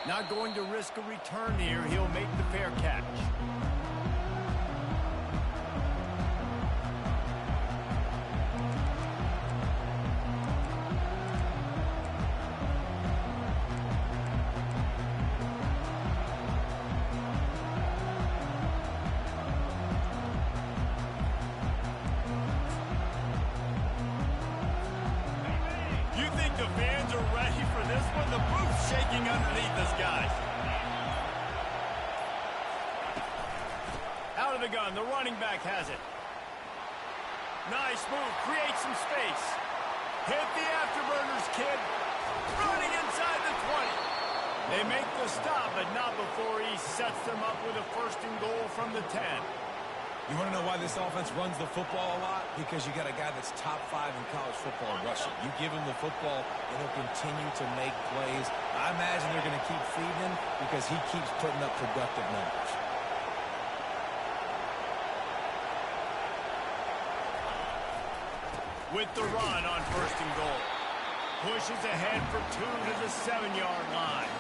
Not going to risk a return here. He'll make the fair catch. The fans are ready for this one. The boot's shaking underneath us, guys. Out of the gun, the running back has it. Nice move, create some space. Hit the afterburners, kid. Running inside the 20. They make the stop, but not before he sets them up with a first and goal from the 10. You want to know why this offense runs the football a lot? Because you got a guy that's top 5 in college football in rushing. You give him the football, and he'll continue to make plays. I imagine they're going to keep feeding him because he keeps putting up productive numbers. With the run on first and goal. Pushes ahead for 2 to the 7-yard line.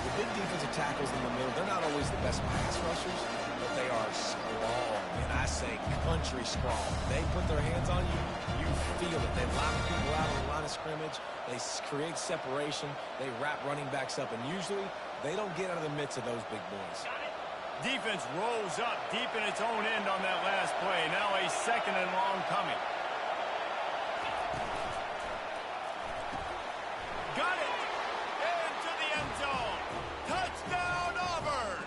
The big defensive tackles in the middle, they're not always the best pass rushers, but they are strong. And I say country strong. They put their hands on you, you feel it. They lock people out on the line of scrimmage. They create separation. They wrap running backs up. And usually, they don't get out of the midst of those big boys. Defense rolls up deep in its own end on that last play. Now a second and long coming. Got it! Into the end zone. Touchdown, Auburn!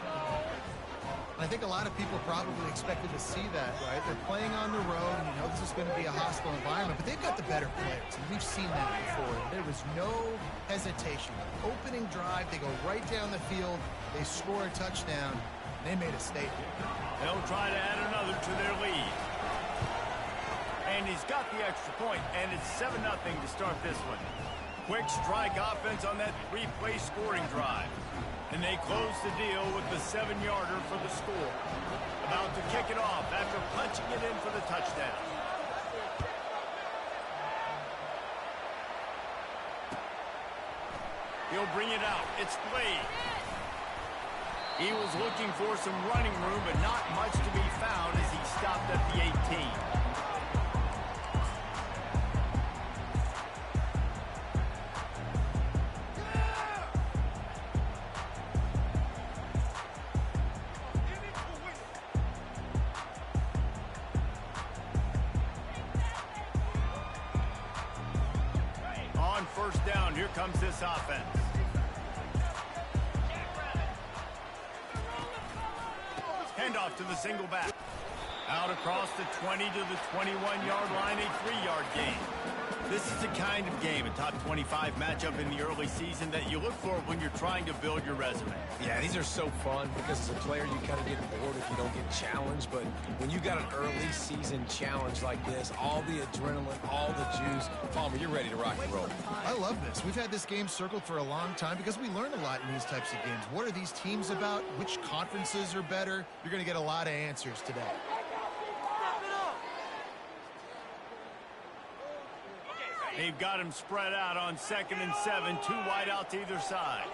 I think a lot of people probably expected to see that, right? They're playing on the road, and you know this is going to be a hostile environment, but they've got the better players, and we've seen that before. There was no hesitation. Opening drive, they go right down the field, they score a touchdown, and they made a statement. They'll try to add another to their lead. And he's got the extra point, and it's 7-0 to start this one. Quick strike offense on that 3-play scoring drive. And they close the deal with the 7-yarder for the score. About to kick it off after punching it in for the touchdown. He'll bring it out. It's Blade. He was looking for some running room, but not much to be found as he stopped at the 18. On first down, here comes this offense. Handoff to the single back. Out across the 20 to the 21-yard line, a 3-yard gain. This is the kind of game, a top 25 matchup in the early season that you look for when you're trying to build your resume. Yeah, these are so fun because as a player you kind of get bored if you don't get challenged, but when you got an early season challenge like this, all the adrenaline, all the juice, Palmer, you're ready to rock and roll. I love this. We've had this game circled for a long time because we learn a lot in these types of games. What are these teams about? Which conferences are better? You're going to get a lot of answers today. They've got him spread out on 2nd and 7, 2 wide out to either side.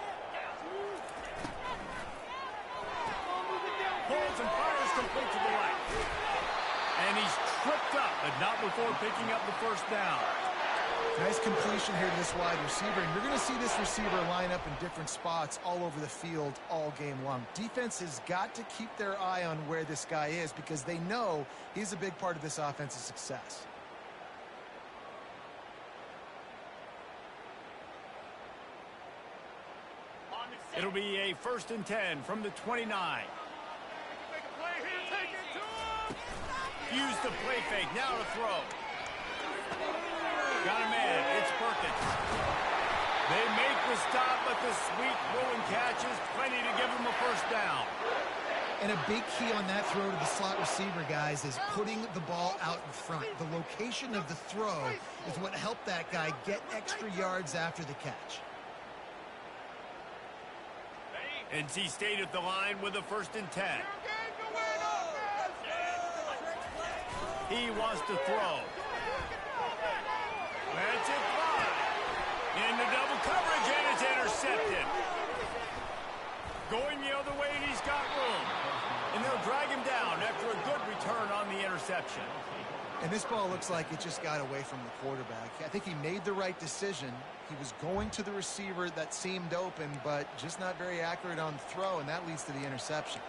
Pulls and fires complete to the right. And he's tripped up, but not before picking up the first down. Nice completion here to this wide receiver, and you're going to see this receiver line up in different spots all over the field all game long. Defense has got to keep their eye on where this guy is because they know he's a big part of this offense's success. It'll be a 1st and 10 from the 29. Use the play fake, now to throw. Got a man, it's Perkins. They make the stop, but the sweet throwing catch is plenty to give them a first down. And a big key on that throw to the slot receiver, guys, is putting the ball out in front. The location of the throw is what helped that guy get extra yards after the catch. NC State at the line with a 1st and 10. He wants to throw. That's it fly. Into double coverage, and it's intercepted. going the other way, and he's got room. And they'll drag him down after a good return on the interception. And this ball looks like it just got away from the quarterback. I think he made the right decision. He was going to the receiver that seemed open, but just not very accurate on the throw, and that leads to the interception.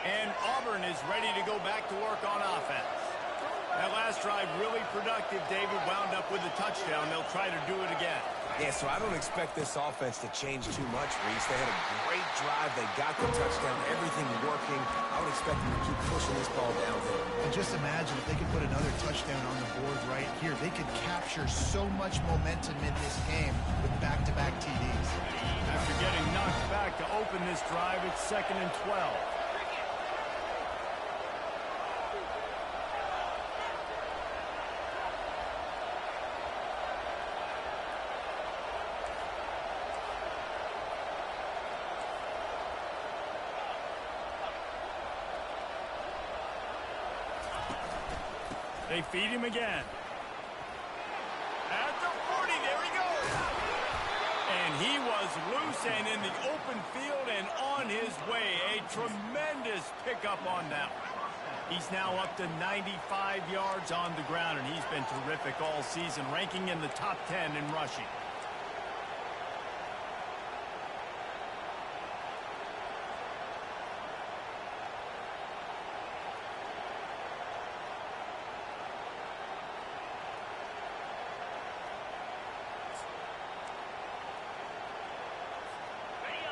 And Auburn is ready to go back to work on offense. That last drive really productive. David wound up with a touchdown. They'll try to do it again. Yeah, so I don't expect this offense to change too much, Reese. They had a great drive. They got the touchdown. Everything working. I would expect them to keep pushing this ball downhill. And just imagine if they could put another touchdown on the board right here. They could capture so much momentum in this game with back-to-back TDs. After getting knocked back to open this drive, it's 2nd and 12. They feed him again. At the 40, there he goes. And he was loose and in the open field and on his way. A tremendous pickup on that one. He's now up to 95 yards on the ground, and he's been terrific all season, ranking in the top 10 in rushing.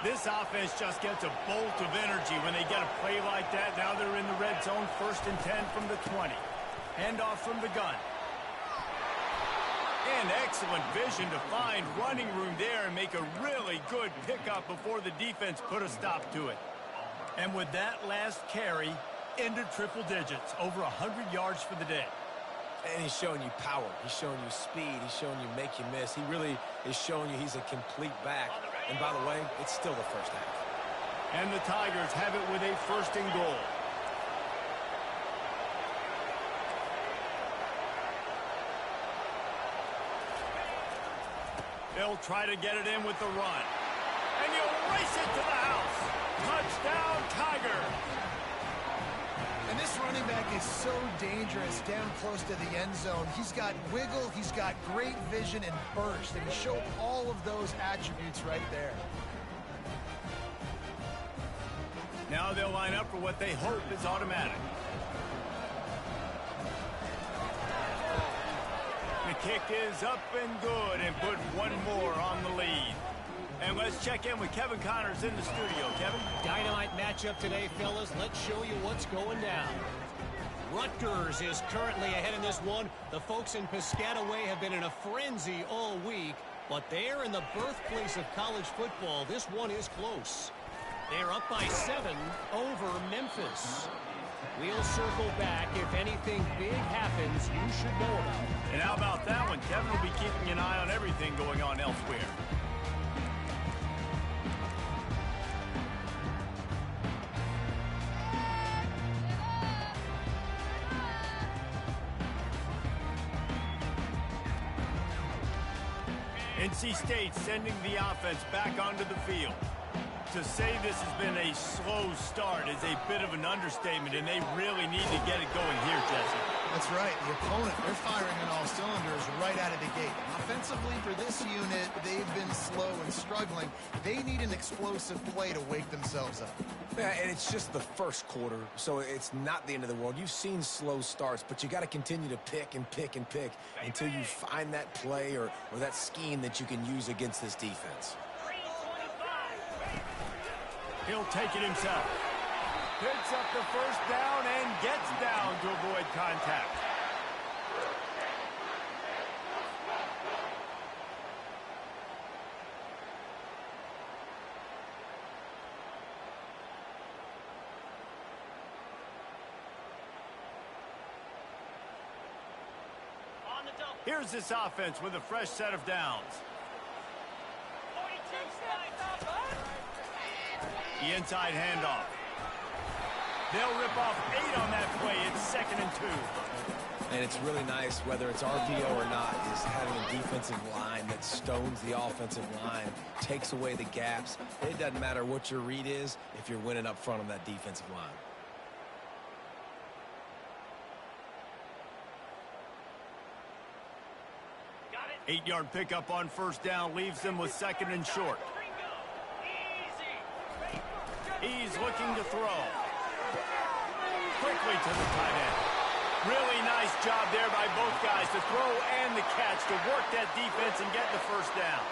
This offense just gets a bolt of energy when they get a play like that. Now they're in the red zone, 1st and 10 from the 20. Handoff from the gun. And excellent vision to find running room there and make a really good pickup before the defense put a stop to it. And with that last carry, into triple digits, over 100 yards for the day. And he's showing you power. He's showing you speed. He's showing you make you miss. He really is showing you he's a complete back. And by the way, it's still the first half. And the Tigers have it with a 1st and goal. They'll try to get it in with the run. And you'll race it to the house. Touchdown, Tigers. And this running back is so dangerous down close to the end zone. He's got wiggle, he's got great vision and burst, and he showed all of those attributes right there. Now they'll line up for what they hope is automatic. The kick is up and good and put one more on the lead. And let's check in with Kevin Connors in the studio. Kevin? Dynamite matchup today, fellas. Let's show you what's going down. Rutgers is currently ahead in this one. The folks in Piscataway have been in a frenzy all week, but they're in the birthplace of college football. This one is close. They're up by 7 over Memphis. We'll circle back. If anything big happens, you should know about it. And how about that one? Kevin will be keeping an eye on everything going on elsewhere. NC State sending the offense back onto the field. To say this has been a slow start is a bit of an understatement, and they really need to get it going here, Jesse. That's right. The opponent, they're firing on all cylinders right out of the gate. Offensively, for this unit, they've been slow and struggling. They need an explosive play to wake themselves up. Yeah, and it's just the first quarter, so it's not the end of the world. You've seen slow starts, but you got to continue to pick and pick and pick until you find that play or that scheme that you can use against this defense. He'll take it himself. Picks up the first down and gets down to avoid contact. Here's this offense with a fresh set of downs. The inside handoff. They'll rip off 8 on that play. It's 2nd and 2. And it's really nice, whether it's RPO or not, is having a defensive line that stones the offensive line, takes away the gaps. It doesn't matter what your read is if you're winning up front on that defensive line. Got it. 8-yard pickup on 1st down leaves them with 2nd and short. He's looking to throw. Quickly to the tight end. Really nice job there by both guys to throw and the catch to work that defense and get the 1st down.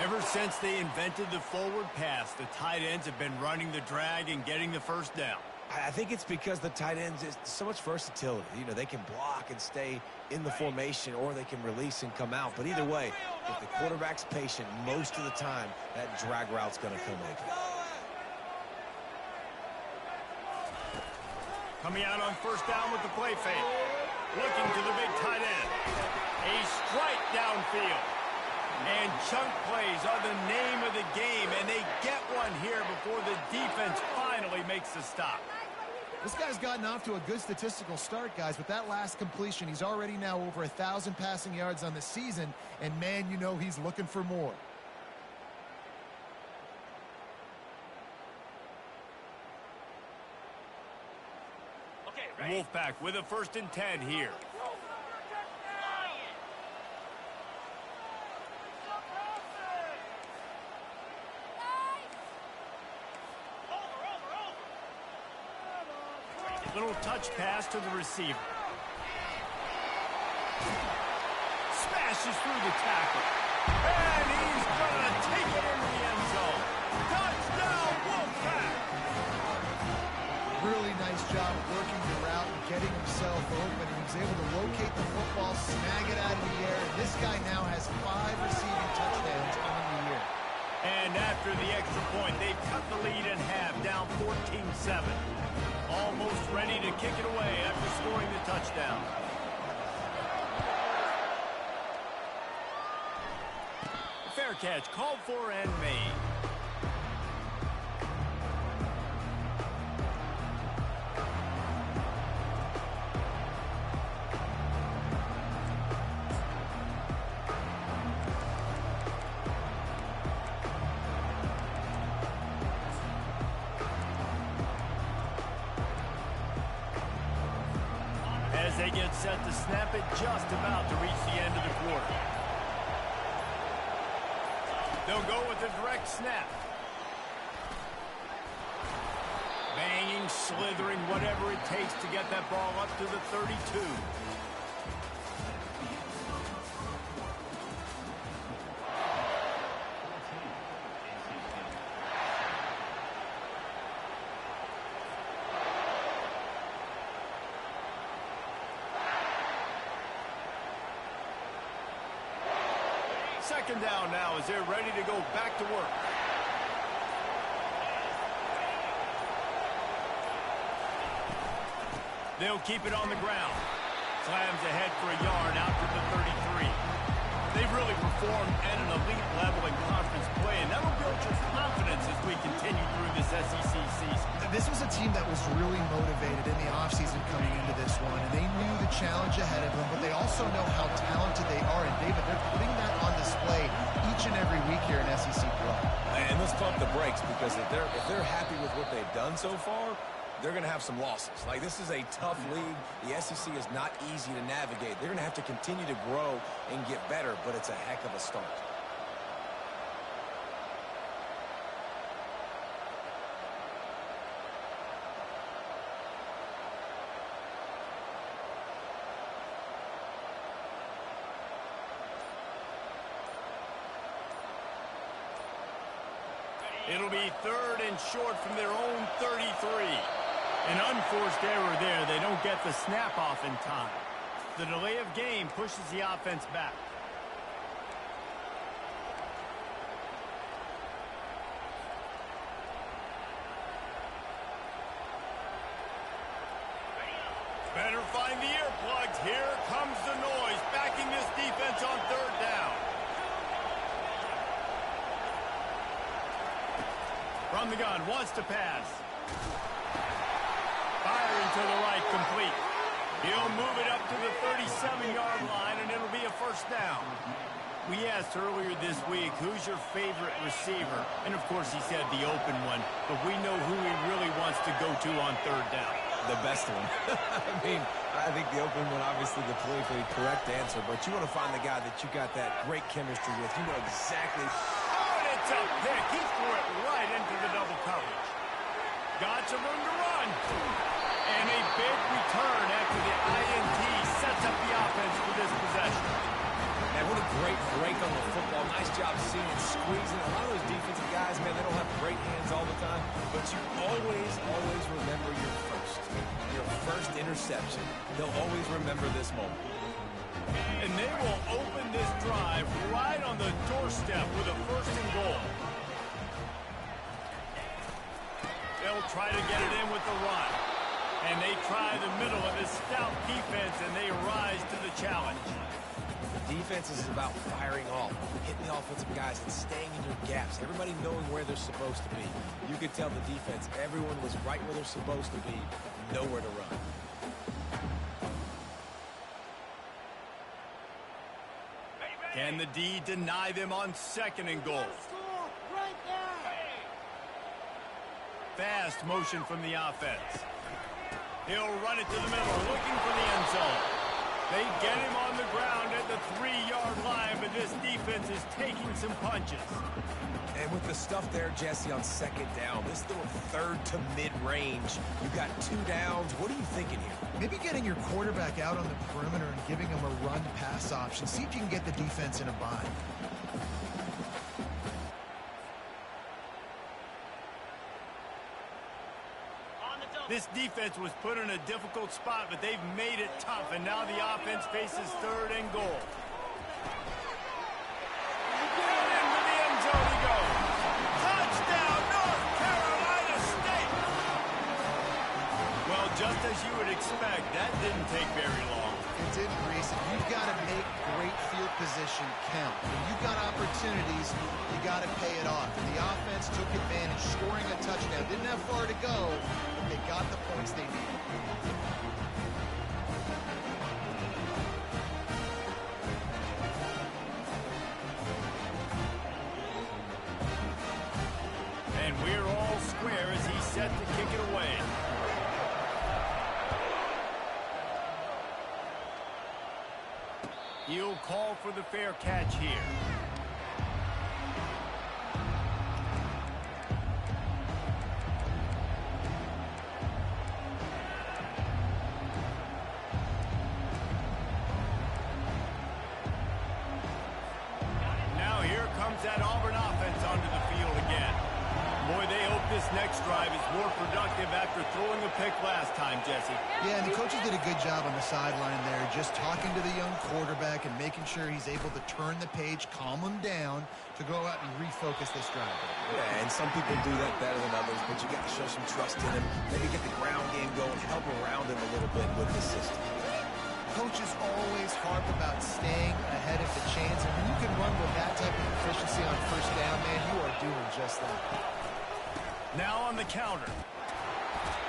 Ever since they invented the forward pass, the tight ends have been running the drag and getting the 1st down. I think it's because the tight ends is so much versatility. You know, they can block and stay in the formation, or they can release and come out. But either way, if the quarterback's patient, most of the time, that drag route's going to come open. Coming out on 1st down with the play fake. Looking to the big tight end. A strike downfield. And chunk plays are the name of the game, and they get one here before the defense finally makes the stop. This guy's gotten off to a good statistical start, guys. With that last completion, he's already now over 1,000 passing yards on the season, and man, you know he's looking for more. Wolfpack with a 1st and 10 here. Little touch pass to the receiver. Smashes through the tackle. And he's going to take it into the end zone. Touchdown, Wolfpack! Really nice job working the route and getting himself open. He was able to locate the football, snag it out of the air, and this guy now has 5 receiving touchdowns on the year. And after the extra point, they've cut the lead in half, down 14-7. Almost ready to kick it away after scoring the touchdown. Fair catch called for and made. As they get set to snap it, just about to reach the end of the quarter. They'll go with a direct snap. Banging, slithering, whatever it takes to get that ball up to the 32. Second down now as they're ready to go back to work. They'll keep it on the ground. Slams ahead for a yard out to the 33. They've really performed at an elite level in conference play, and that'll build your confidence as we continue through this SEC season. This was a team that was really motivated in the offseason coming into this one, and they knew the challenge ahead of them, but they also know how talented they are. And, David, they're putting that on display each and every week here in SEC play. And let's pump the brakes, because if they're happy with what they've done so far, they're going to have some losses. Like, this is a tough league. The SEC is not easy to navigate. They're going to have to continue to grow and get better, but it's a heck of a start. It'll be 3rd and short from their own 33. An unforced error there. They don't get the snap off in time. The delay of game pushes the offense back. Better find the earplugs. Here comes the noise, backing this defense on 3rd down. From the gun, wants to pass. Firing to the right, complete. He'll move it up to the 37-yard line, and it'll be a first down. We asked earlier this week, who's your favorite receiver? And, of course, he said the open one, but we know who he really wants to go to on third down. The best one. I mean, I think the open one, obviously the politically correct answer, but you want to find the guy that you got that great chemistry with. You know exactly. Oh, and it's a pick. He threw it right into the double coverage. Got some room to run. And a big return after the INT sets up the offense for this possession. Man, what a great break on the football. Nice job seeing it, squeezing. A lot of those defensive guys, man, they don't have great hands all the time, but you always, always remember your first interception. They'll always remember this moment. And they will open this drive right on the doorstep with a first and goal. They'll try to get it in with the run. And they try the middle of this stout defense, and they rise to the challenge. Defense is about firing off, hitting the offensive guys and staying in your gaps. Everybody knowing where they're supposed to be. You could tell the defense, everyone was right where they're supposed to be, nowhere to run. Can the D deny them on second and goal? Fast motion from the offense. He'll run it to the middle, looking for the end zone. They get him on the ground at the 3-yard line, but this defense is taking some punches. And with the stuff there, Jesse, on second down, this little third to mid-range, you got 2 downs. What are you thinking here? Maybe getting your quarterback out on the perimeter and giving him a run-pass option. See if you can get the defense in a bind. This defense was put in a difficult spot, but they've made it tough, and now the offense faces third and goal. And into the end zone he goes. Touchdown, North Carolina State! Well, just as you would expect, that didn't take very long. It didn't, Reese. You've got to make great field position count. When you've got opportunities, you got to pay it off. And the offense took advantage, scoring a touchdown. Didn't have far to go, but they got the points they needed. And we're all square as he's set to kick it away. He'll call for the fair catch here. Now here comes that Auburn offense onto the field again. Boy, they hope this next drive is more productive after throwing a pick last time, Jesse. Yeah, and the coaches did a good job on the sideline there, just talking to the young quarterback and making sure he's able to turn the page, calm him down to go out and refocus this drive. Yeah, and some people do that better than others, but you got to show some trust in him. Maybe get the ground game going, help around him a little bit with the system. Coaches always harp about staying ahead of the chains, and when you can run with that type of efficiency on first down, man, you are doing just that. Now on the counter.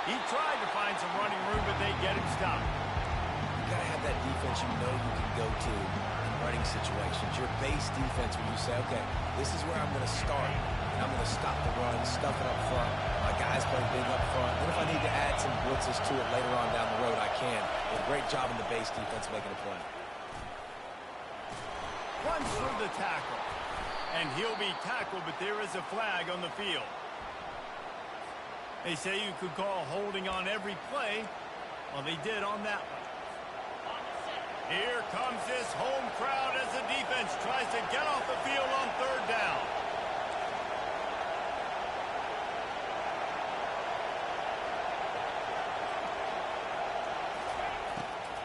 He tried to find some running room, but they get him stopped. You got to have that defense you know you can go to in running situations. Your base defense when you say, okay, this is where I'm going to start. And I'm going to stop the run, stuff it up front. My guys play big up front. And if I need to add some blitzes to it later on down the road, I can. Did a great job in the base defense making a play. Runs through the tackle. And he'll be tackled, but there is a flag on the field. They say you could call holding on every play. Well, they did on that one. Here comes this home crowd as the defense tries to get off the field on third down.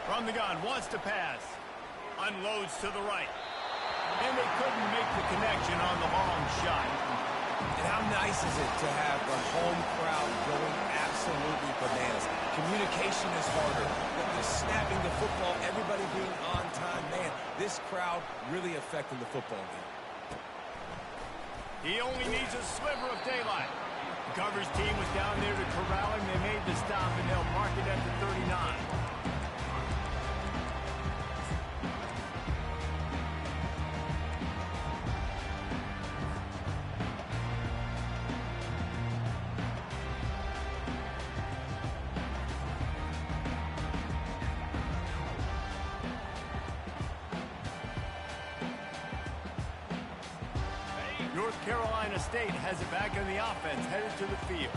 From the gun, wants to pass. Unloads to the right. And they couldn't make the connection on the long shot. And how nice is it to have the home crowd going absolutely bananas? Communication is harder. The snapping the football, everybody being on time. Man, this crowd really affecting the football game. He only needs a sliver of daylight. Coverage team was down there to corral him. They made the stop, and they'll mark it at the 39. North Carolina State has it back in the offense, headed to the field.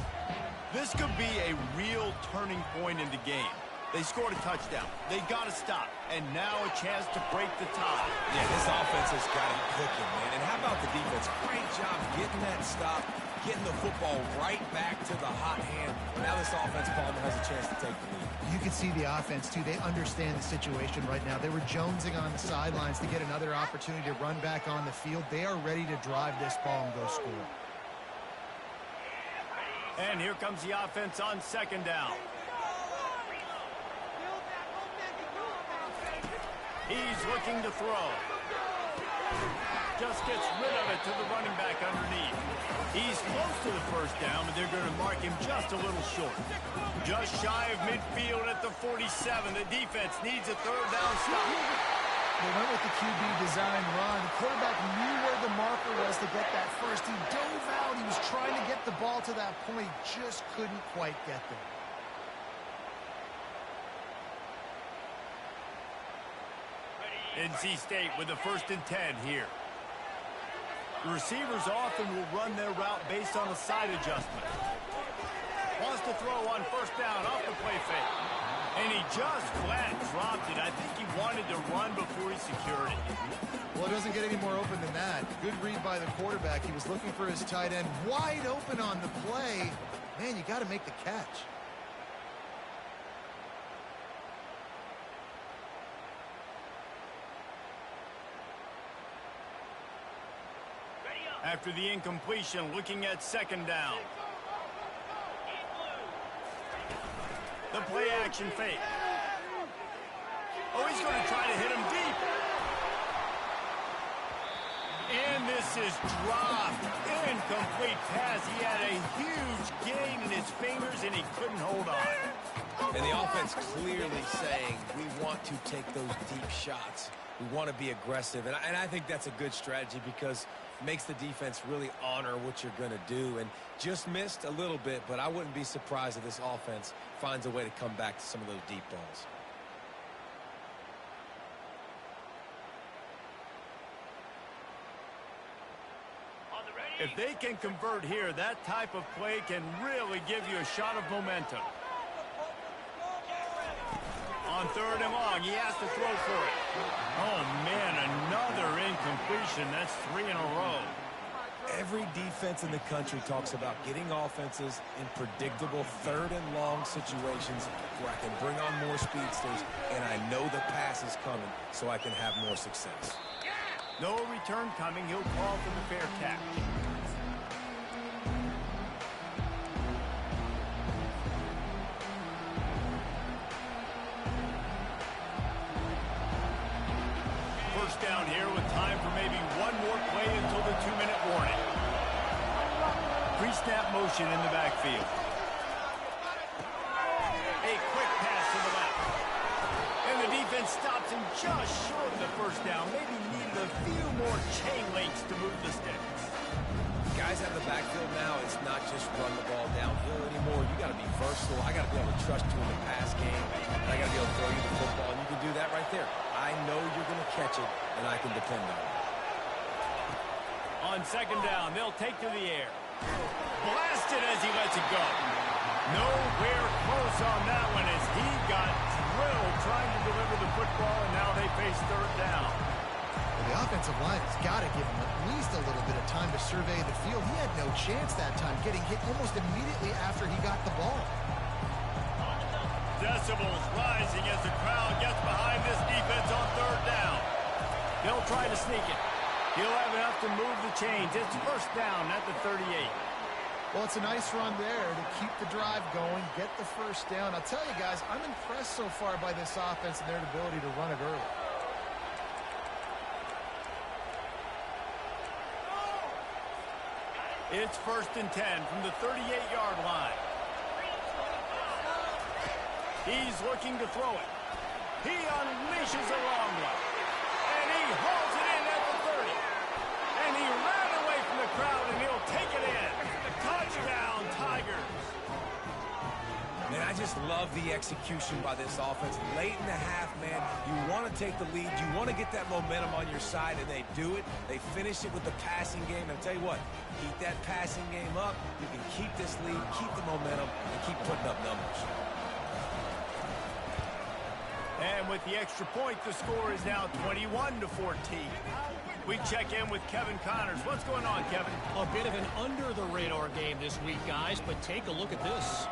This could be a real turning point in the game. They scored a touchdown. They got to stop. And now a chance to break the tie. Yeah, this offense has got it cooking, man. And how about the defense? Great job getting that stop, getting the football right back to the hot hand. Now this offense, Palmer, has a chance to take the lead. You can see the offense, too. They understand the situation right now. They were jonesing on the sidelines to get another opportunity to run back on the field. They are ready to drive this ball and go score. And here comes the offense on second down. He's looking to throw. Just gets rid of it to the running back underneath. He's close to the first down, but they're going to mark him just a little short. Just shy of midfield at the 47. The defense needs a third down stop. They went with the QB design run. The quarterback knew where the marker was to get that first. He dove out. He was trying to get the ball to that point. Just couldn't quite get there. NC State with a 1st and 10 here. The receivers often will run their route based on a side adjustment. Wants to throw on first down off the play fake. And he just flat dropped it. I think he wanted to run before he secured it. Well, it doesn't get any more open than that. Good read by the quarterback. He was looking for his tight end wide open on the play. Man, you got to make the catch. After the incompletion, looking at second down. The play action fake. Oh, he's going to try to hit him deep. And this is dropped. Incomplete pass. He had a huge gain in his fingers, and he couldn't hold on. And the offense clearly saying, we want to take those deep shots. We want to be aggressive. And I think that's a good strategy because it makes the defense really honor what you're going to do. And just missed a little bit, but I wouldn't be surprised if this offense finds a way to come back to some of those deep balls. If they can convert here, that type of play can really give you a shot of momentum. On 3rd and long, he has to throw for it. Oh, man, another incompletion. That's 3 in a row. Every defense in the country talks about getting offenses in predictable 3rd and long situations where I can bring on more speedsters and I know the pass is coming so I can have more success. No return coming. He'll call for the fair catch. First down here with time for maybe one more play until the 2-minute warning. Pre-snap motion in the backfield. A quick pass to the left. And the defense stops him just short of the first down. Maybe needed a few more chain links to move the sticks. Guys have the backfield now. It's not just run the ball downhill anymore. You got to be versatile. I got to be able to trust you in the pass game. And I got to be able to throw you the football. And you can do that right there. I know you're going to catch it, and I can depend on it. On second down, they'll take to the air. Blasted as he lets it go. Nowhere close on that one as he got drilled trying to deliver the football, and now they face 3rd down. Well, the offensive line has got to give him at least a little bit of time to survey the field. He had no chance that time, getting hit almost immediately after he got the ball. Decibels rising as the crowd gets behind this defense on 3rd down. They'll try to sneak it. He'll have enough to move the chains. It's first down at the 38. Well, it's a nice run there to keep the drive going, get the first down. I'll tell you guys, I'm impressed so far by this offense and their ability to run it early. It's 1st and 10 from the 38-yard line. He's looking to throw it. He unleashes a long one. And he hauls it in at the 30. And he ran away from the crowd, and he'll take it in. Touchdown, Tigers. Man, I just love the execution by this offense. Late in the half, man, you want to take the lead. You want to get that momentum on your side, and they do it. They finish it with the passing game. And I'll tell you what, keep that passing game up. You can keep this lead, keep the momentum, and keep putting up numbers. And with the extra point, the score is now 21-14. We check in with Kevin Connors. What's going on, Kevin? A bit of an under-the-radar game this week, guys, but take a look at this.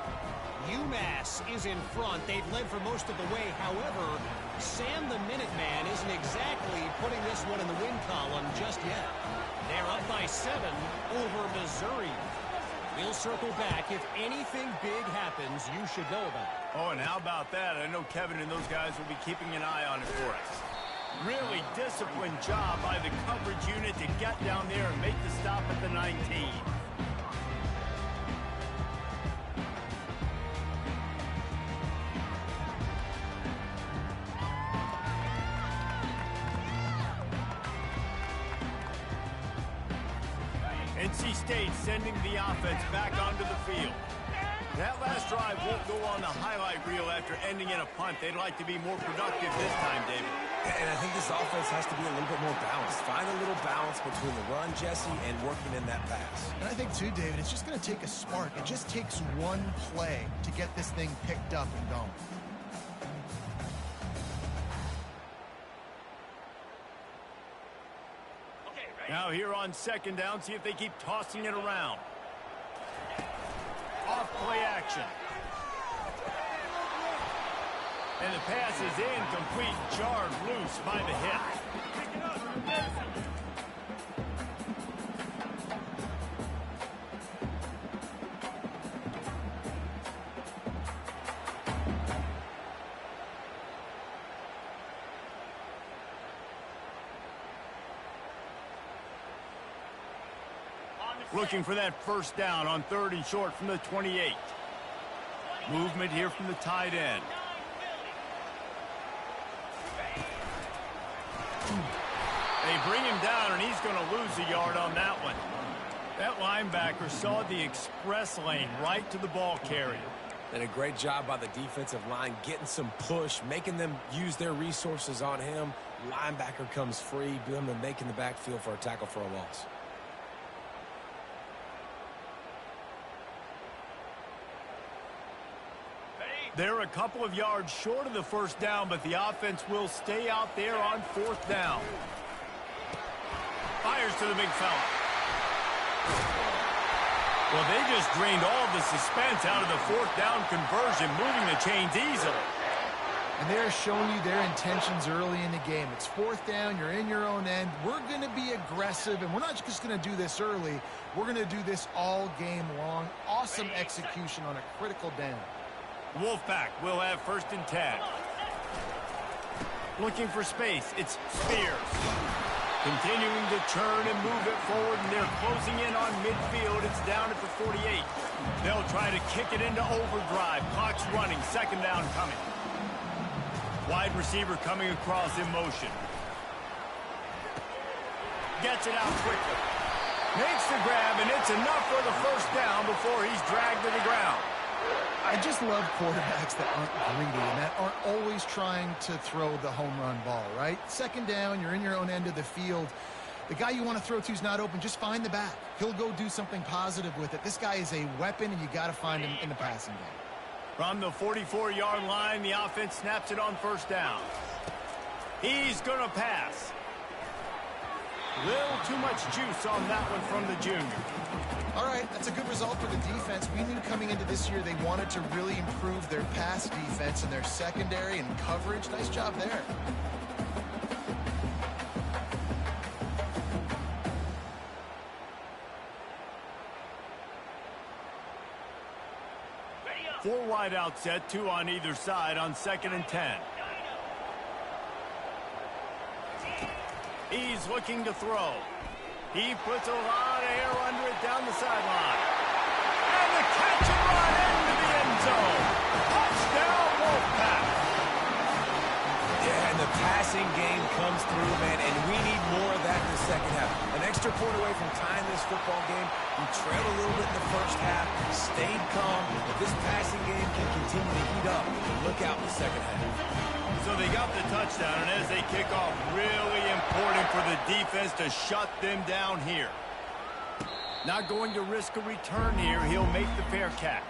UMass is in front. They've led for most of the way. However, Sam the Minuteman isn't exactly putting this one in the win column just yet. They're up by 7 over Missouri. We'll circle back. If anything big happens, you should know about it. Oh, and how about that? I know Kevin and those guys will be keeping an eye on it for us. Really disciplined job by the coverage unit to get down there and make the stop at the 19. NC State sending the offense back onto the field. That last drive won't go on the highlight reel after ending in a punt. They'd like to be more productive this time, David. And I think this offense has to be a little bit more balanced. Find a little balance between the run, Jesse, and working in that pass. And I think, too, David, it's just going to take a spark. It just takes one play to get this thing picked up and going. Now here on 2nd down, see if they keep tossing it around. Off play action. And the pass is incomplete, jarred loose by the hit. Looking for that 1st down on 3rd and short from the 28. Movement here from the tight end. They bring him down, and he's going to lose a yard on that one. That linebacker saw the express lane right to the ball carrier. Did a great job by the defensive line, getting some push, making them use their resources on him. Linebacker comes free, them making the backfield for a tackle for a loss. They're a couple of yards short of the 1st down, but the offense will stay out there on 4th down. Fires to the big fella. Well, they just drained all the suspense out of the 4th down conversion, moving the chains easily. And they're showing you their intentions early in the game. It's 4th down, you're in your own end. We're going to be aggressive, and we're not just going to do this early. We're going to do this all game long. Awesome execution on a critical down. Wolfpack will have 1st and 10. Looking for space, it's Spears. Continuing to turn and move it forward, and they're closing in on midfield. It's down at the 48. They'll try to kick it into overdrive. Clock's running, 2nd down coming. Wide receiver coming across in motion. Gets it out quickly. Makes the grab, and it's enough for the 1st down before he's dragged to the ground. I just love quarterbacks that aren't greedy and that aren't always trying to throw the home run ball, right? 2nd down, you're in your own end of the field. The guy you want to throw to is not open. Just find the back. He'll go do something positive with it. This guy is a weapon, and you got to find him in the passing game. From the 44-yard line, the offense snaps it on 1st down. He's going to pass. Little too much juice on that one from the junior. All right, that's a good result for the defense. We knew coming into this year they wanted to really improve their pass defense and their secondary and coverage. Nice job there. Four wide out set, 2 on either side on 2nd and 10. He's looking to throw. He puts a lot of air under it it down the sideline. And the catch and run into the end zone. Touchdown, Wolfpack. Yeah, and the passing game comes through, man, and we need more of that in the second half. An extra point away from tying this football game. We trailed a little bit in the first half, stayed calm. If this passing game can continue to heat up, look out in the second half. So they got the touchdown, and as they kick off, really important for the defense to shut them down here. Not going to risk a return here. He'll make the fair catch.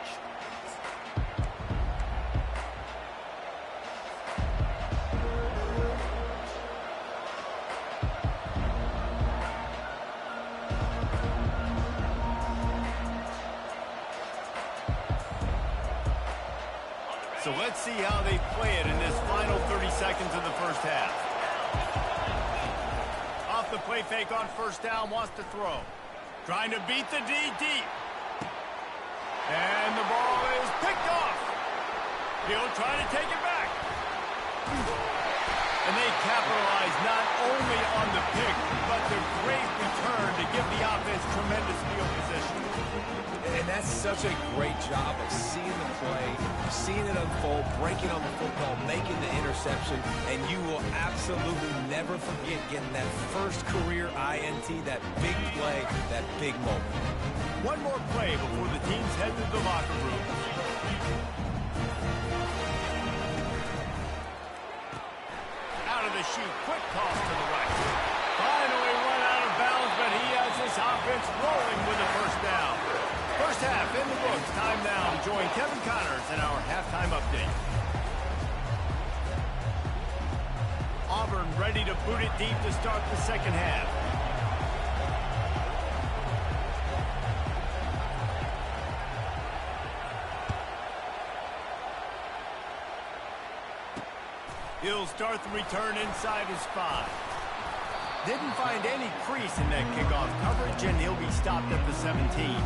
So let's see how they play it in this final 30 seconds of the first half. Off the play fake on first down, wants to throw. Trying to beat the D deep. And the ball is picked off. He'll try to take it back. And they capitalize not only on the pick, but the great return to give the offense tremendous field position. And that's such a great job of seeing the play, seeing it unfold, breaking on the football, making the interception, and you will absolutely never forget getting that first career INT, that big play, that big moment. One more play before the teams head to the locker room. Out of the chute, quick toss to the right. Finally run out of bounds, but he has this offense rolling with a first down. First half in the books. Time now to join Kevin Connors in our halftime update. Auburn ready to boot it deep to start the second half. He'll start the return inside his 5. Didn't find any crease in that kickoff coverage, and he'll be stopped at the 17.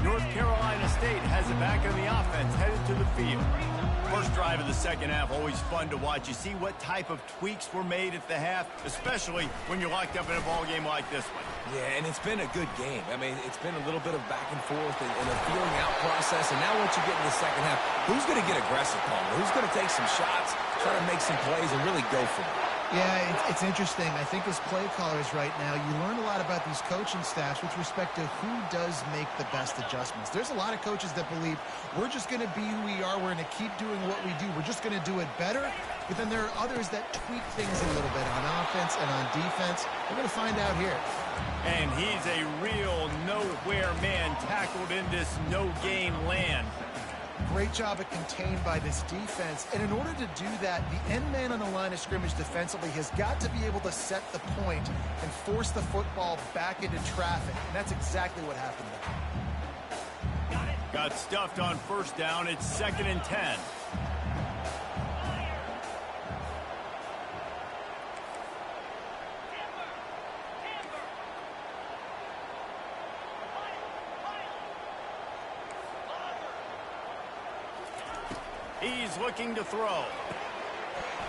North Carolina State has it back in the offense, headed to the field. First drive of the second half, always fun to watch. You see what type of tweaks were made at the half, especially when you're locked up in a ball game like this one. Yeah, and it's been a good game. I mean, it's been a little bit of back and forth and a feeling out process. And now once you get in the second half, who's going to get aggressive, Palmer? Who's going to take some shots, try to make some plays, and really go for it? Yeah, it's interesting. I think as play callers right now, you learn a lot about these coaching staffs with respect to who does make the best adjustments. There's a lot of coaches that believe we're just going to be who we are. We're going to keep doing what we do. We're just going to do it better. But then there are others that tweak things a little bit on offense and on defense. We're going to find out here. And he's a real nowhere man tackled in this no-game land. Great job at contained by this defense. And in order to do that, the end man on the line of scrimmage defensively has got to be able to set the point and force the football back into traffic. And that's exactly what happened there. Got stuffed on first down. It's 2nd and 10. He's looking to throw.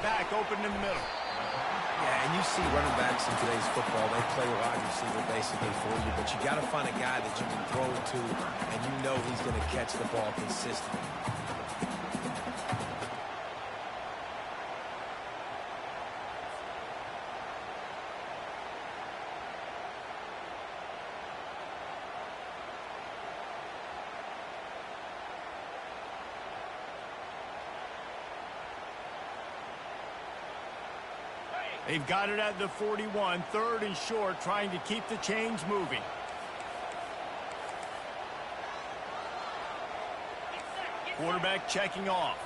Back open in the middle. Yeah, and you see running backs in today's football, they play wide receiver basically for you, but you got to find a guy that you can throw it to, and you know he's going to catch the ball consistently. They've got it at the 41, 3rd and short, trying to keep the chains moving. Quarterback checking off.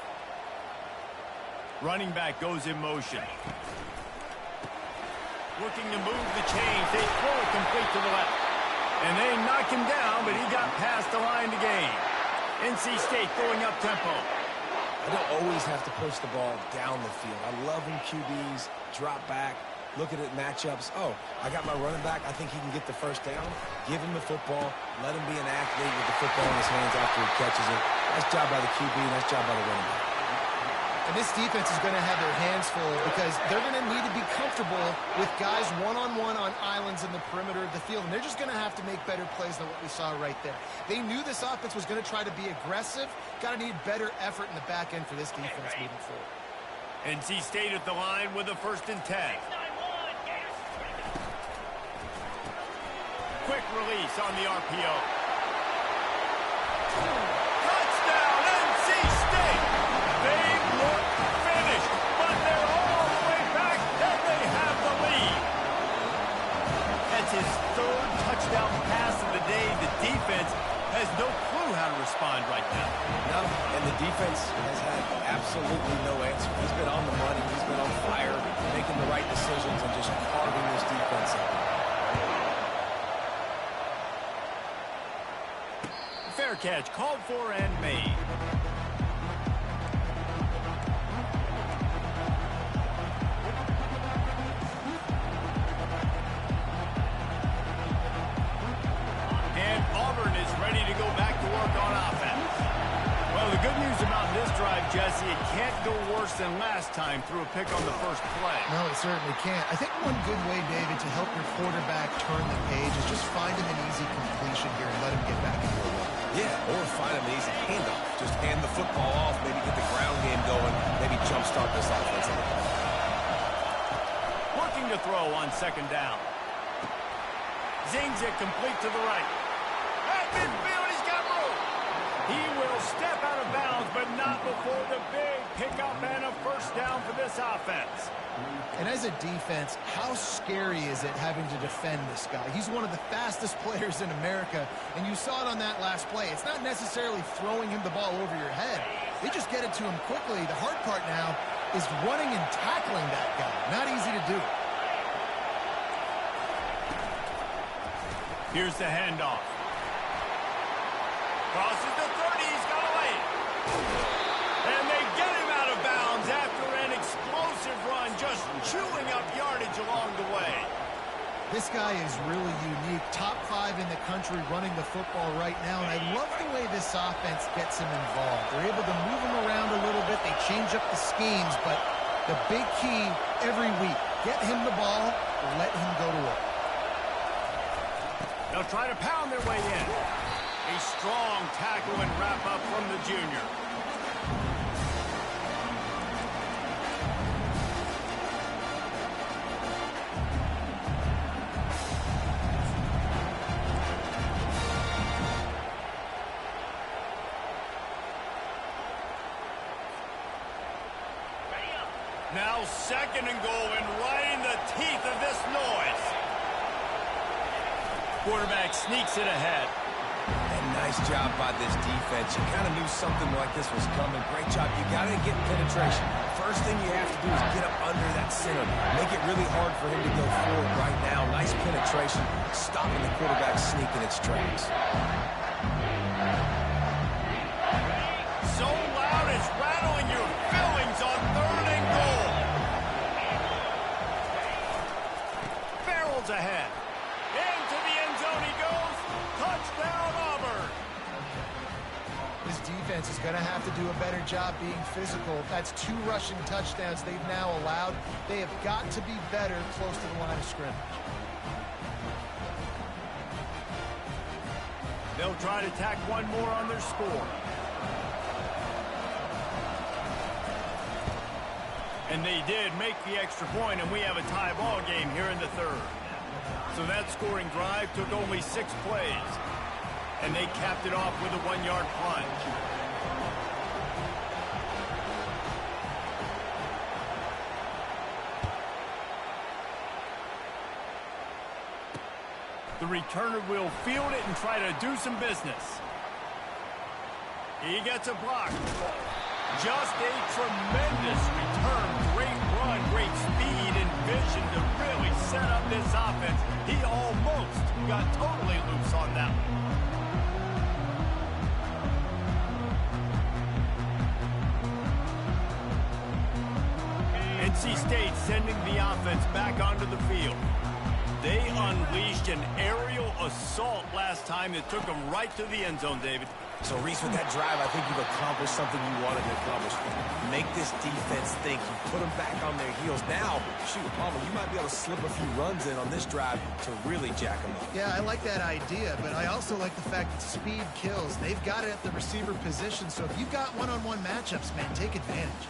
Running back goes in motion. Looking to move the chains. They throw it complete to the left. And they knock him down, but he got past the line to gain. NC State going up tempo. I don't always have to push the ball down the field. I love when QBs drop back, looking at matchups. Oh, I got my running back. I think he can get the first down. Give him the football. Let him be an athlete with the football in his hands after he catches it. Nice job by the QB. Nice job by the running back. And this defense is going to have their hands full because they're going to need to be comfortable with guys one-on-one on islands in the perimeter of the field. And they're just going to have to make better plays than what we saw right there. They knew this offense was going to try to be aggressive. Got to need better effort in the back end for this defense moving forward. NC State at the line with a 1st and 10. Quick release on the RPO. Touchdown, NC State! They look finished, but they're all the way back, and they have the lead. That's his 3rd touchdown pass of the day. The defense has no clue how to respond right now. No, and the defense has had absolutely no answer. He's been on the money. He's been on fire, making the right decisions and just carving this defense up. Fair catch, called for and made. And Auburn is ready to go back to work on offense. Well, the good news about this drive, Jesse, it can't go worse than last time through a pick on the first play. No, it certainly can't. I think one good way, David, to help your quarterback turn the page is just find him an easy completion here and let him get back into a run. Yeah, or find him an easy handoff. Just hand the football off, maybe get the ground game going, maybe jumpstart this offense a little bit. Working to throw on 2nd down. Zings it complete to the right. At midfield, he's got room. He will step out of bounds, but not before the big pickup and a 1st down for this offense. And as a defense, how scary is it having to defend this guy? He's one of the fastest players in America, and you saw it on that last play. It's not necessarily throwing him the ball over your head. They just get it to him quickly. The hard part now is running and tackling that guy. Not easy to do. Here's the handoff. Crosses the 30, he's got away. And they get him out of bounds after an explosive run, just chewing up yardage along the way. This guy is really unique. Top 5 in the country running the football right now, and I love the way this offense gets him involved. They're able to move him around a little bit. They change up the schemes, but the big key every week, get him the ball, let him go to work. They'll try to pound their way in. A strong tackle and wrap up from the junior. Now 2nd and goal, and right in the teeth of this noise. Quarterback sneaks it ahead. And nice job by this defense. You kind of knew something like this was coming. Great job. You got to get penetration. First thing you have to do is get up under that center. Make it really hard for him to go forward right now. Nice penetration, stopping the quarterback sneaking its tracks. So loud it's rattling your fillings on 3rd and goal. Barrels ahead. Into the end zone he goes. Touchdown, Auburn. This defense is going to have to do a better job being physical. That's 2 rushing touchdowns they've now allowed. They have got to be better close to the line of scrimmage. They'll try to tack one more on their score. And they did make the extra point, and we have a tie ball game here in the 3rd. So that scoring drive took only 6 plays. And they capped it off with a 1-yard plunge. The returner will field it and try to do some business. He gets a block. Just a tremendous return. Great run, great speed and vision to really set up this offense. He almost got totally loose on that one. And NC State sending the offense back onto the field. They unleashed an aerial assault last time that took them right to the end zone, David. So, Reese, with that drive, I think you've accomplished something you wanted to accomplish. Make this defense think. You put them back on their heels. Now, shoot, Palmer, you might be able to slip a few runs in on this drive to really jack them up. Yeah, I like that idea, but I also like the fact that speed kills. They've got it at the receiver position, so if you've got one-on-one matchups, man, take advantage.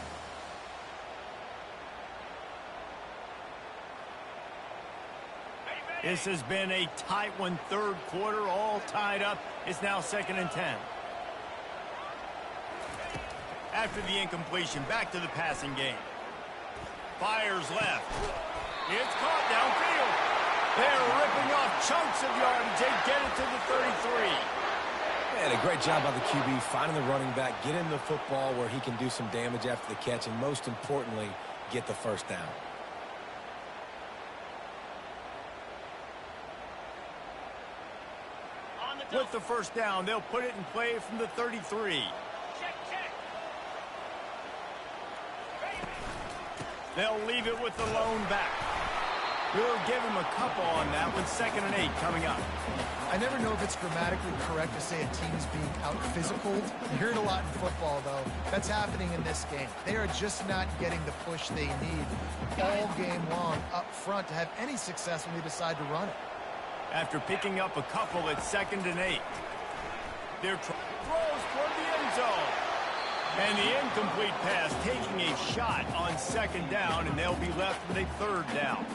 This has been a tight one, third quarter, all tied up. It's now 2nd and 10. After the incompletion, back to the passing game. Fires left. It's caught downfield. They're ripping off chunks of yardage. They get it to the 33. And a great job by the QB finding the running back, get him the football where he can do some damage after the catch, and most importantly, get the first down. With the first down, they'll put it in play from the 33. They'll leave it with the lone back. We'll give him a couple on that one. 2nd and 8 coming up. I never know if it's grammatically correct to say a team is being out-physicaled. You hear it a lot in football, though. That's happening in this game. They are just not getting the push they need all game long up front to have any success when they decide to run it. After picking up a couple at 2nd and 8. They're throws toward the end zone. And the incomplete pass taking a shot on 2nd down, and they'll be left with a 3rd down.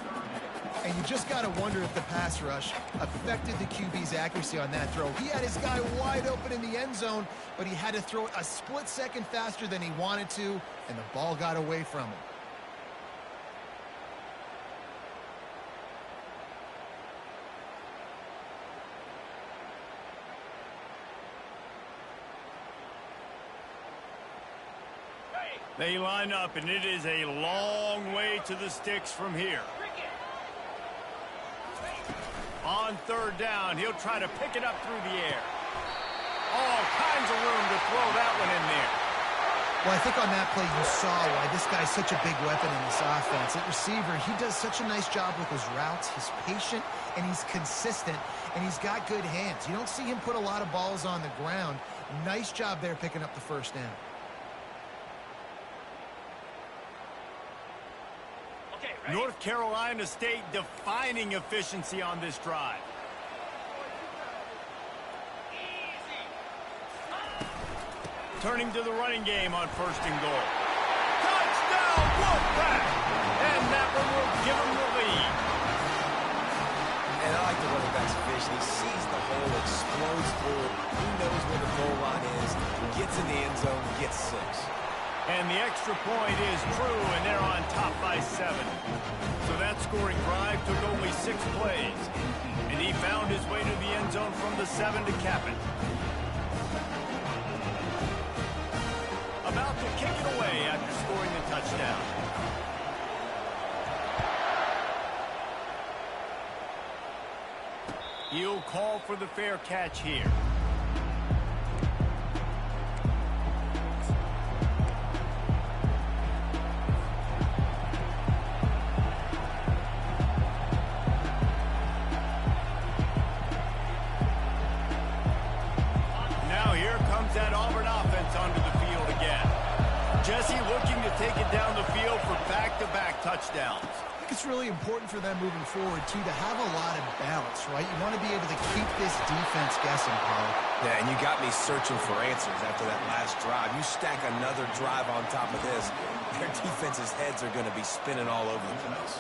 And you just got to wonder if the pass rush affected the QB's accuracy on that throw. He had his guy wide open in the end zone, but he had to throw it a split second faster than he wanted to, and the ball got away from him. They line up, and it is a long way to the sticks from here. On 3rd down, he'll try to pick it up through the air. All kinds of room to throw that one in there. Well, I think on that play you saw why this guy's such a big weapon in this offense. At receiver, he does such a nice job with his routes. He's patient, and he's consistent, and he's got good hands. You don't see him put a lot of balls on the ground. Nice job there picking up the first down. North Carolina State defining efficiency on this drive. Turning to the running game on 1st and goal. Touchdown, Wolfpack! And that one will give them the lead. And I like the running back's vision. He sees the hole, explodes through it. He knows where the goal line is, gets in the end zone, gets 6. And the extra point is true, and they're on top by 7. So that scoring drive took only 6 plays. And he found his way to the end zone from the 7 to cap it. About to kick it away after scoring the touchdown. He'll call for the fair catch here. Jesse looking to take it down the field for back-to-back touchdowns. I think it's really important for them moving forward, too, to have a lot of balance, right? You want to be able to keep this defense guessing, Paul. Yeah, and you got me searching for answers after that last drive. You stack another drive on top of this, their defense's heads are going to be spinning all over the place.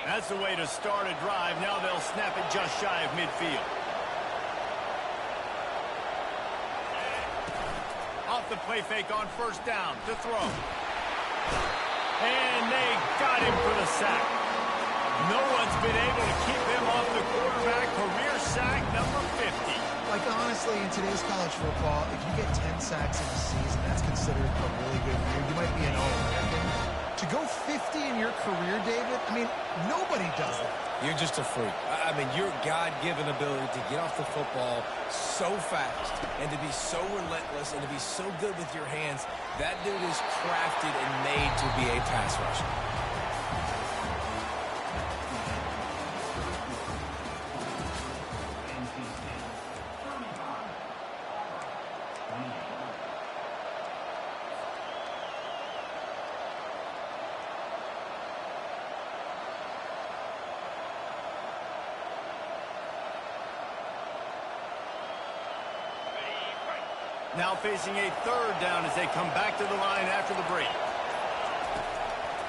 That's the way to start a drive. Now they'll snap it just shy of midfield. Off the play fake on 1st down to throw. And they got him for the sack. No one's been able to keep him off the quarterback. Career sack number 50. Like, honestly, in today's college football, if you get 10 sacks in a season, that's considered a really good year. You might be an All-American. To To go 50 in your career, David, I mean, nobody does that. You're just a freak. I mean, your God-given ability to get off the football so fast and to be so relentless and to be so good with your hands, that dude is crafted and made to be a pass rusher. Now facing a third down as they come back to the line after the break.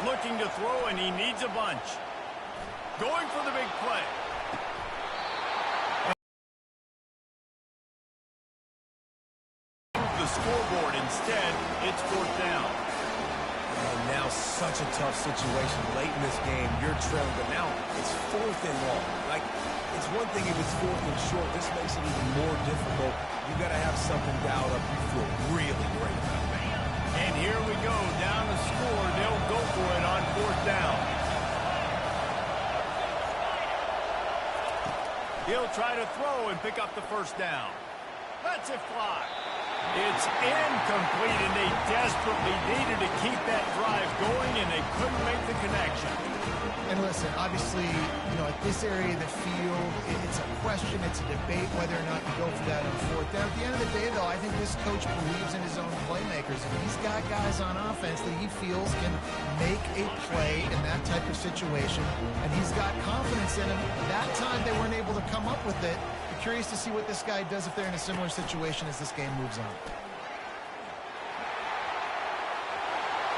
Looking to throw, and he needs a bunch. Going for the big play. The scoreboard instead, it's fourth down. And now such a tough situation late in this game. You're trailing, but now it's fourth and long. Like, it's one thing if it's fourth and short. This makes it even more difficult. You got to have something dialed up you feel really great about. And here we go, down the score. They'll go for it on fourth down. He'll try to throw and pick up the first down. Lets it fly. It's incomplete, and they desperately needed to keep that drive going, and they couldn't make the connection. And listen, obviously, at this area of the field, it's a question, it's a debate whether or not you go for that on fourth down. At the end of the day, though, I think this coach believes in his own playmakers, and he's got guys on offense that he feels can make a play in that type of situation, and he's got confidence in him. That time they weren't able to come up with it. I'm curious to see what this guy does if they're in a similar situation as this game moves on.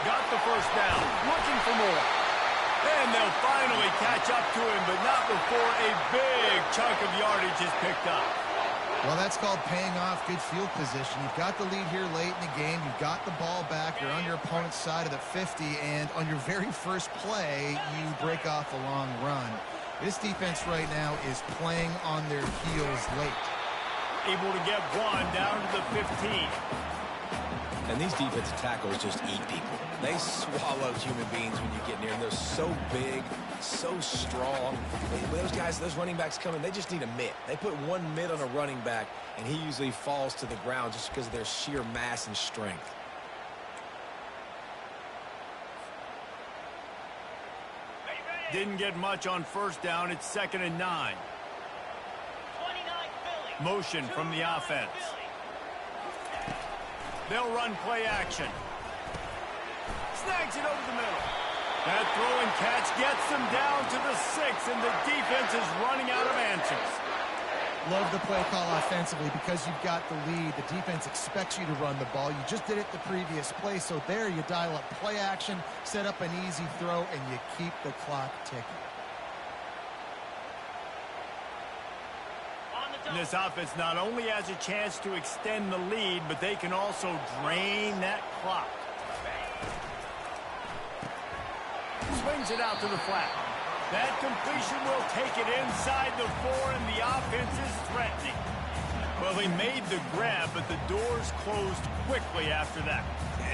Got the first down, looking for more. And they'll finally catch up to him, but not before a big chunk of yardage is picked up. Well, that's called paying off good field position. You've got the lead here late in the game. You've got the ball back. You're on your opponent's side of the 50, and on your very first play, you break off a long run. This defense right now is playing on their heels late. Able to get one down to the 15. And these defensive tackles just eat people. They swallow human beings when you get near them. They're so big, so strong. When those guys, those running backs come in, they just need a mitt. They put one mitt on a running back, and he usually falls to the ground just because of their sheer mass and strength. Didn't get much on first down. It's 2nd and 9. Motion from the offense. They'll run play action. Snags it over the middle. That throw and catch gets them down to the 6, and the defense is running out of answers. Love the play call offensively because you've got the lead. The defense expects you to run the ball. You just did it the previous play, so there you dial up play action, set up an easy throw, and you keep the clock ticking. This offense not only has a chance to extend the lead, but they can also drain that clock. Swings it out to the flat. That completion will take it inside the 4, and the offense is threatening. Well, he made the grab, but the doors closed quickly after that.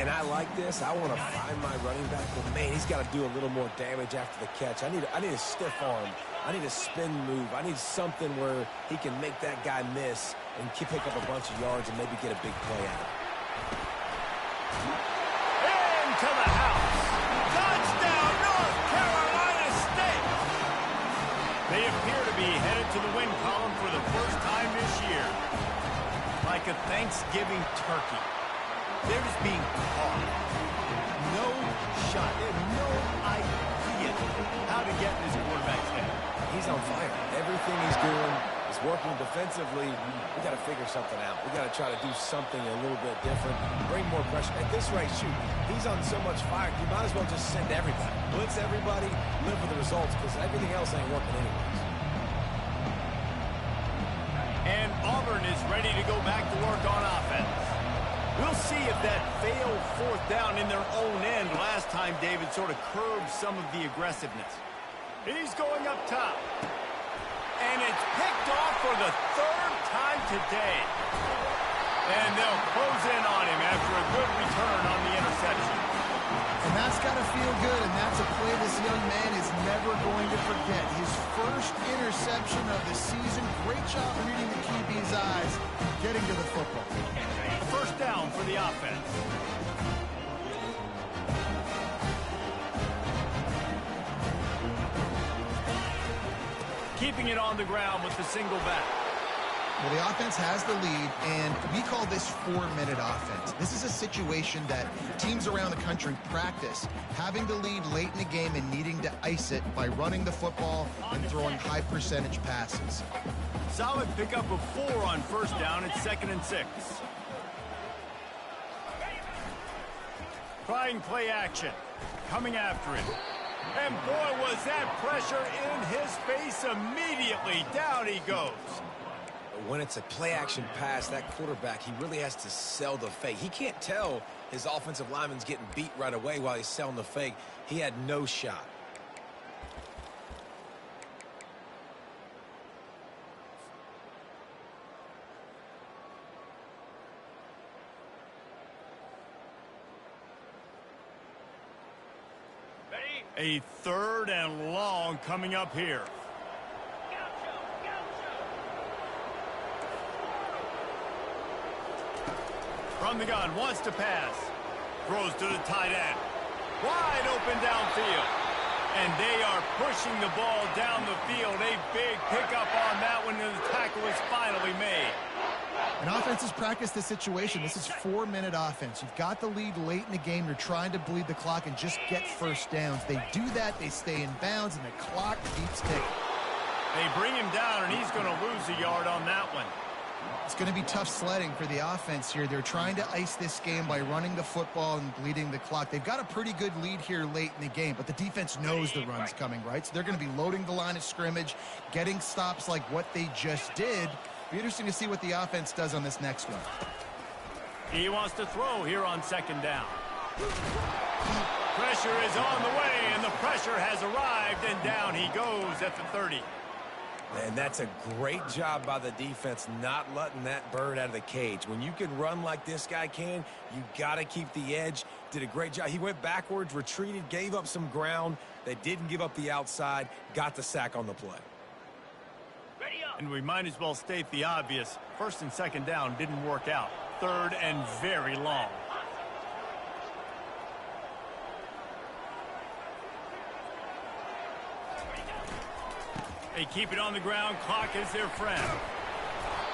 And I like this. I want to find my running back, but man, he's got to do a little more damage after the catch. I need a stiff arm. I need a spin move. I need something where he can make that guy miss and pick up a bunch of yards and maybe get a big play out of it. Into the house. Touchdown, North Carolina State. They appear to be headed to the win column for the first time this year. Like a Thanksgiving turkey. They're just being caught. No shot. They have no idea how to get in this quarterback's head. He's on fire. Everything he's doing is working defensively. We got to figure something out. We got to try to do something a little bit different. Bring more pressure. At this rate, shoot, he's on so much fire. You might as well just send everybody. Blitz everybody. Live for the results because everything else ain't working anyways. And Auburn is ready to go back to work on offense. We'll see if that failed fourth down in their own end last time David sort of curbed some of the aggressiveness. He's going up top. And it's picked off for the 3rd time today. And they'll close in on him after a good return on the interception. And that's got to feel good forget, his first interception of the season. Great job reading the QB's eyes and getting to the football. First down for the offense. Keeping it on the ground with the single back. Well, the offense has the lead, and we call this 4-minute offense. This is a situation that teams around the country practice, having the lead late in the game and needing to ice it by running the football and throwing high-percentage passes. Solid pickup of 4 on first down. It's 2nd and 6. Trying play action. Coming after it. And boy, was that pressure in his face immediately. Down he goes. When it's a play-action pass, that quarterback, he really has to sell the fake. He can't tell his offensive lineman's getting beat right away while he's selling the fake. He had no shot. A 3rd and long coming up here. From the gun, wants to pass. Throws to the tight end. Wide open downfield. And they are pushing the ball down the field. A big pickup on that one, and the tackle is finally made. An offense has practiced this situation. This is 4-minute offense. You've got the lead late in the game. You're trying to bleed the clock and just get first downs. They do that, they stay in bounds, and the clock keeps ticking. They bring him down, and he's going to lose a yard on that one. It's going to be tough sledding for the offense here. They're trying to ice this game by running the football and bleeding the clock. They've got a pretty good lead here late in the game, but the defense knows the run's coming, right? So they're going to be loading the line of scrimmage, getting stops like what they just did. Be interesting to see what the offense does on this next one. He wants to throw here on 2nd down. Pressure is on the way, and the pressure has arrived, and down he goes at the 30. And that's a great job by the defense not letting that bird out of the cage. When you can run like this guy can, you got to keep the edge. Did a great job. He went backwards, retreated, gave up some ground. They didn't give up the outside, got the sack on the play. And we might as well state the obvious. 1st and 2nd down didn't work out. 3rd and very long. They keep it on the ground. Clock is their friend.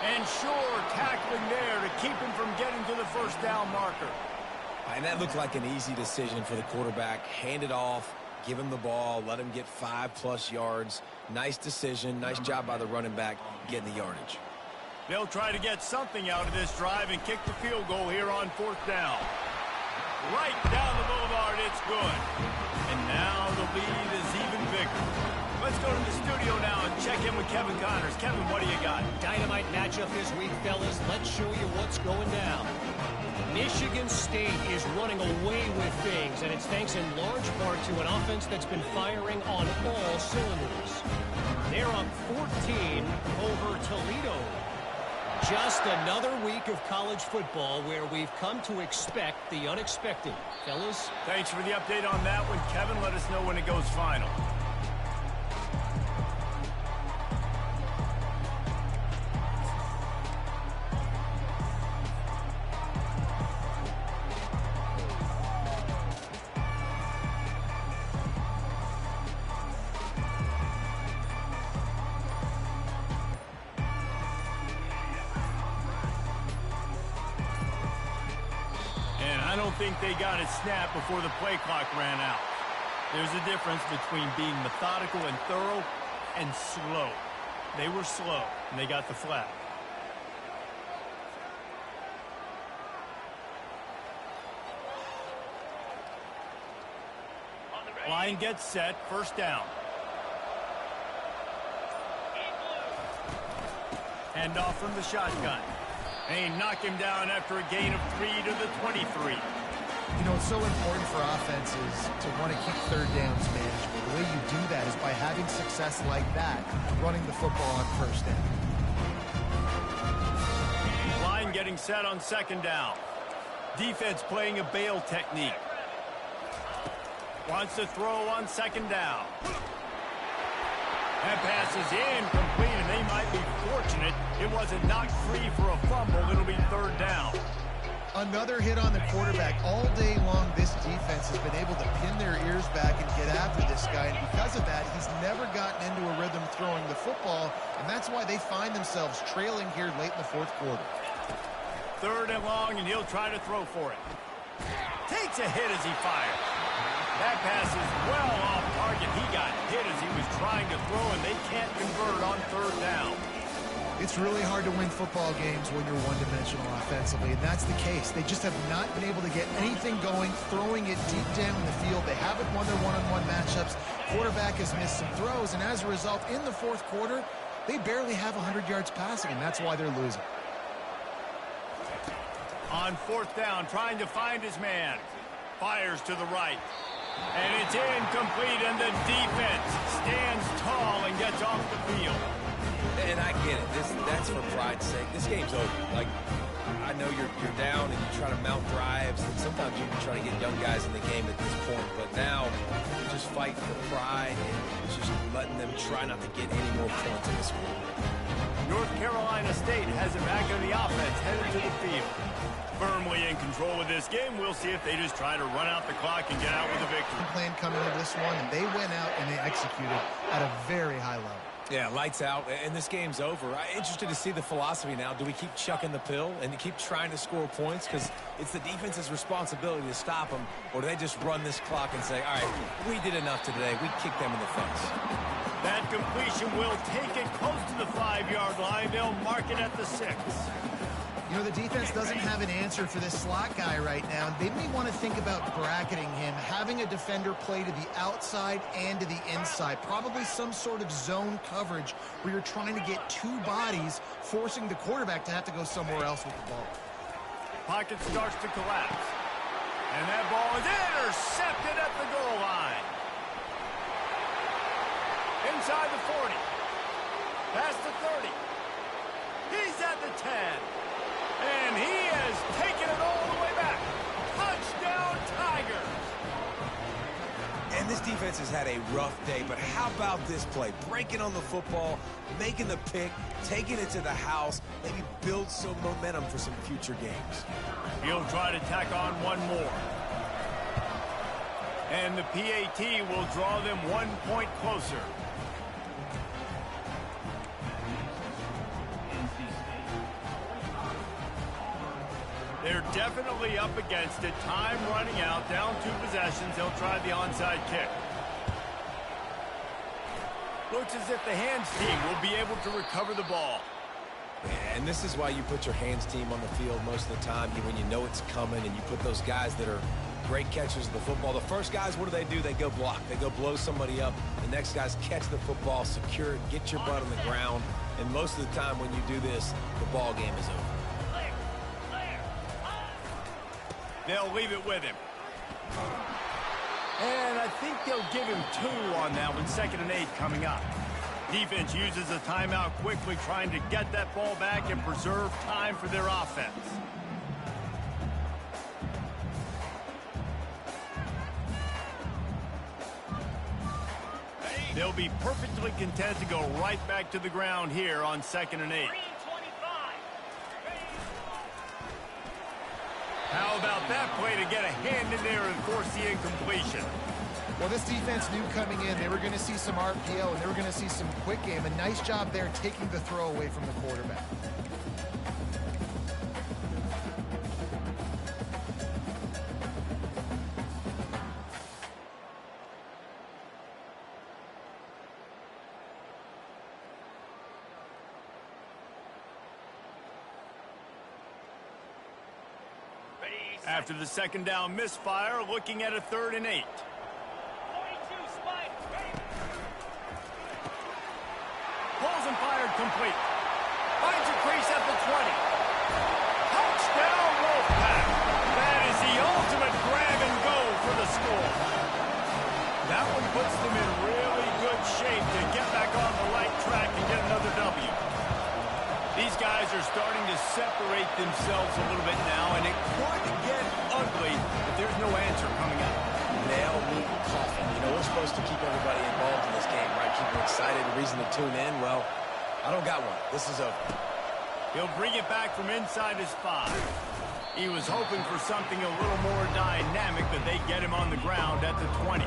And sure, tackling there to keep him from getting to the first down marker. And that looked like an easy decision for the quarterback. Hand it off, give him the ball, let him get 5+ yards. Nice decision. Nice job by the running back getting the yardage. They'll try to get something out of this drive and kick the field goal here on 4th down. Right down the boulevard, it's good. And now the lead is even bigger. Let's go to the studio now and check in with Kevin Connors. Kevin, what do you got? Dynamite matchup this week, fellas. Let's show you what's going down. Michigan State is running away with things, and it's thanks in large part to an offense that's been firing on all cylinders. They're up 14 over Toledo. Just another week of college football where we've come to expect the unexpected. Fellas? Thanks for the update on that one, Kevin. Let us know when it goes final. I don't think they got it snapped before the play clock ran out. There's a difference between being methodical and thorough and slow. They were slow, and they got the flag. Line gets set, first down. Hand off from the shotgun. They knock him down after a gain of 3 to the 23. You know, it's so important for offenses to want to keep 3rd downs manageable. The way you do that is by having success like that, running the football on 1st down. Line getting set on 2nd down. Defense playing a bail technique. Wants to throw on 2nd down. That pass is incomplete, and they might be fortunate it wasn't knocked free for a fumble. It'll be third down. Another hit on the quarterback. All day long, this defense has been able to pin their ears back and get after this guy, and because of that, he's never gotten into a rhythm throwing the football, and that's why they find themselves trailing here late in the fourth quarter. Third and long, and he'll try to throw for it. Takes a hit as he fires. That pass is well off target. He got hit as he was trying to throw, and they can't convert on third down. It's really hard to win football games when you're one-dimensional offensively, and that's the case. They just have not been able to get anything going, throwing it deep down in the field. They haven't won their one-on-one matchups. Quarterback has missed some throws, and as a result, in the fourth quarter, they barely have 100 yards passing, and that's why they're losing. On fourth down, trying to find his man. Fires to the right. And it's incomplete, and the defense stands tall and gets off the field. And I get it. That's for pride's sake. This game's over. Like, I know you're down and you try to mount drives, and sometimes you try to get young guys in the game at this point. But now you're just fighting for pride and just letting them try not to get any more points in this one. North Carolina State has it back in the offense, headed to the field. Firmly in control of this game. We'll see if they just try to run out the clock and get out with a victory. Plan coming into this one, and they went out and they executed at a very high level. Yeah, lights out, and this game's over. I'm interested to see the philosophy now. Do we keep chucking the pill and keep trying to score points? Because it's the defense's responsibility to stop them, or do they just run this clock and say, all right, we did enough today. We kicked them in the face. That completion will take it close to the 5-yard line. They'll mark it at the 6. You know, the defense doesn't have an answer for this slot guy right now. They may want to think about bracketing him, having a defender play to the outside and to the inside. Probably some sort of zone coverage where you're trying to get two bodies, forcing the quarterback to have to go somewhere else with the ball. Pocket starts to collapse. And that ball is intercepted at the goal line. Inside the 40. Past the 30. He's at the 10. And he has taken it all the way back. Touchdown, Tigers. And this defense has had a rough day, but how about this play? Breaking on the football, making the pick, taking it to the house, maybe build some momentum for some future games. He'll try to tack on one more. And the PAT will draw them 1 point closer. They're definitely up against it. Time running out. Down 2 possessions. They'll try the onside kick. Looks as if the hands team will be able to recover the ball. And this is why you put your hands team on the field most of the time when you know it's coming, and you put those guys that are great catchers of the football. The first guys, what do? They go block. They go blow somebody up. The next guys catch the football, secure it, get your butt on the ground. And most of the time when you do this, the ball game is over. They'll leave it with him. And I think they'll give him 2 on that one. 2nd and 8 coming up. Defense uses a timeout quickly, trying to get that ball back and preserve time for their offense. They'll be perfectly content to go right back to the ground here on 2nd and 8. How about that play to get a hand in there and force the incompletion? Well, this defense knew coming in they were going to see some RPO and they were going to see some quick game. A nice job there taking the throw away from the quarterback. After the 2nd down misfire, looking at a 3rd and 8. Pulls and fired complete. Finds a crease at the 20. Touchdown, Wolfpack. That is the ultimate grab and go for the score. That one puts them in really good shape to get back on the right track and get another W. These guys are starting to separate themselves a little bit now, and it could get ugly if there's no answer coming up. Nail, meat, coffin. You know, we're supposed to keep everybody involved in this game, right? keep them excited, a reason to tune in. Well, I don't got one. This is over. He'll bring it back from inside his 5. He was hoping for something a little more dynamic, but they get him on the ground at the 20.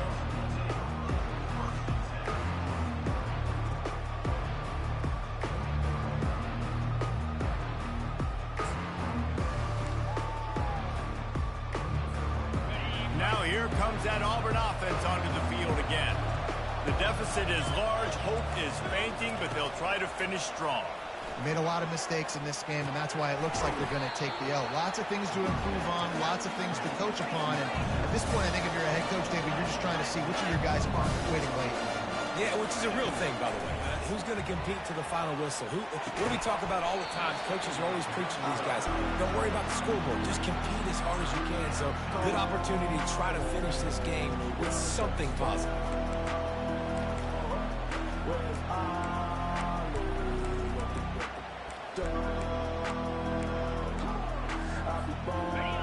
Now here comes that Auburn offense onto the field again. The deficit is large, hope is fainting, but they'll try to finish strong. Made a lot of mistakes in this game, and that's why it looks like they're going to take the L. Lots of things to improve on, lots of things to coach upon, and at this point, I think if you're a head coach, David, you're just trying to see which of your guys aren't quitting late. Yeah, which is a real thing, by the way. Who's going to compete to the final whistle? What do we talk about all the time? Coaches are always preaching to these guys. Don't worry about the scoreboard. Just compete as hard as you can. So, good opportunity to try to finish this game with something positive.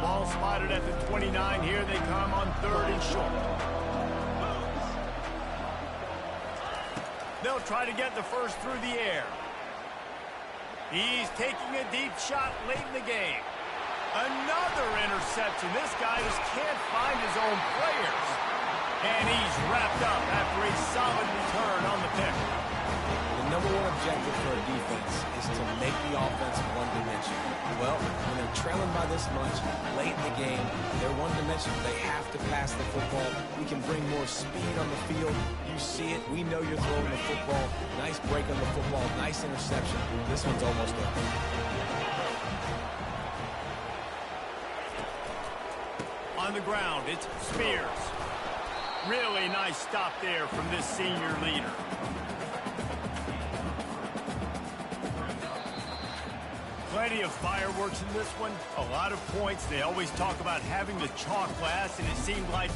Ball spotted at the 29. Here they come on 3rd and short. They'll try to get the first through the air. He's taking a deep shot late in the game. Another interception. This guy just can't find his own players. And he's wrapped up after a solid return on the pick. The number one objective for a defense is to make the offense one-dimensional. Well, when they're trailing by this much late in the game, they're one-dimensional. They have to pass the football. We can bring more speed on the field. You see it. We know you're throwing the football. Nice break on the football. Nice interception. This one's almost over. On the ground, it's Spears. Really nice stop there from this senior leader. Plenty of fireworks in this one. A lot of points. They always talk about having the chalk glass, and it seemed like